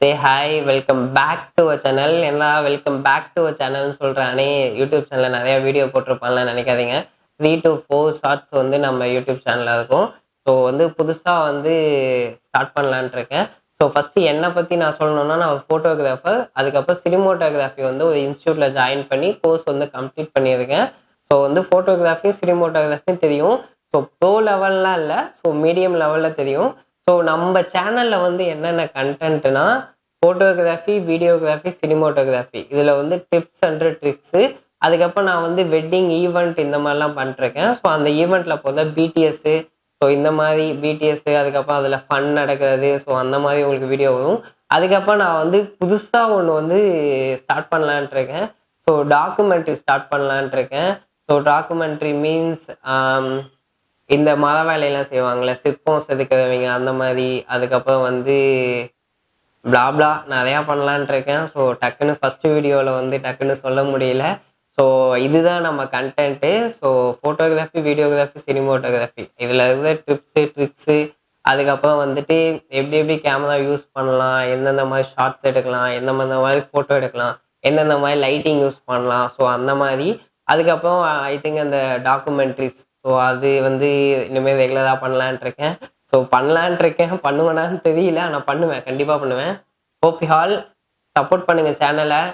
Say hi welcome back to a channel. என்ன welcome back to a சேனல்னு சொல்கிறானே, YouTube சேனலில் நிறையா வீடியோ போட்டிருப்பான்லாம் நினைக்காதீங்க. 3 to 4 ஷார்ட்ஸ் வந்து நம்ம யூடியூப் சேனலில் இருக்கும். ஸோ வந்து புதுசாக வந்து ஸ்டார்ட் பண்ணலான்ட்டு இருக்கேன். ஸோ ஃபஸ்ட்டு என்னை பற்றி நான் சொல்லணுன்னா, நான் ஃபோட்டோகிராஃபர். அதுக்கப்புறம் சினிமோட்டோகிராஃபி வந்து ஒரு இன்ஸ்டியூட்டில் ஜாயின் பண்ணி கோர்ஸ் வந்து கம்ப்ளீட் பண்ணியிருக்கேன். ஸோ வந்து ஃபோட்டோகிராஃபியும் சினிமோட்டோகிராஃபியும் தெரியும். ஸோ ப்ரோ லெவல்லாம் இல்லை, ஸோ மீடியம் லெவலில் தெரியும். ஸோ நம்ம சேனலில் வந்து என்னென்ன கண்டென்ட்னா, ஃபோட்டோகிராஃபி, வீடியோகிராஃபி, சினிமோட்டோகிராஃபி இதில் வந்து டிப்ஸ் அண்ட் ட்ரிக்ஸு. அதுக்கப்புறம் நான் வந்து வெட்டிங் ஈவெண்ட் இந்த மாதிரிலாம் பண்ணிருக்கேன். ஸோ அந்த ஈவெண்ட்டில் போத பிடிஎஸ்ஸு, ஸோ இந்த மாதிரி பிடிஎஸ்ஸு, அதுக்கப்புறம் அதில் ஃபன் நடக்கிறது, ஸோ அந்த மாதிரி உங்களுக்கு வீடியோ வரும். அதுக்கப்புறம் நான் வந்து புதுசாக ஒன்று வந்து ஸ்டார்ட் பண்ணலான்ட்டு இருக்கேன். ஸோ டாக்குமெண்ட்ரி ஸ்டார்ட் பண்ணலான்ட்டு இருக்கேன். ஸோ டாக்குமெண்ட்ரி மீன்ஸ் இந்த மர வேலையெல்லாம் செய்வாங்கள்ல, சிற்பம் செதுக்கிறவங்க அந்த மாதிரி. அதுக்கப்புறம் வந்து பிளாப்ளா நிறையா பண்ணலான்ட்டு இருக்கேன். ஸோ டக்குன்னு ஃபஸ்ட்டு வீடியோவில் வந்து டக்குன்னு சொல்ல முடியல. ஸோ இதுதான் நம்ம content. So photography, videography, cinematography இதில் இருக்க டிப்ஸு, ட்ரிக்ஸு, அதுக்கப்புறம் வந்துட்டு எப்படி எப்படி கேமரா யூஸ் பண்ணலாம், எந்தெந்த மாதிரி ஷார்ட்ஸ் எடுக்கலாம், எந்தெந்த மாதிரி ஃபோட்டோ எடுக்கலாம், எந்தெந்த மாதிரி லைட்டிங் யூஸ் பண்ணலாம், ஸோ அந்த மாதிரி. அதுக்கப்புறம் ஐ திங்க் அந்த டாக்குமெண்ட்ரிஸ், ஸோ அது வந்து இனிமேல் ரெகுலராக பண்ணலான்ட்டு இருக்கேன். ஸோ பண்ணலான்ட்டு இருக்கேன், பண்ணுவேனான்னு தெரியல, ஆனால் பண்ணுவேன், கண்டிப்பாக பண்ணுவேன். ஹோப் யூ ஆல் சப்போர்ட் பண்ணுங்கள் சேனலை.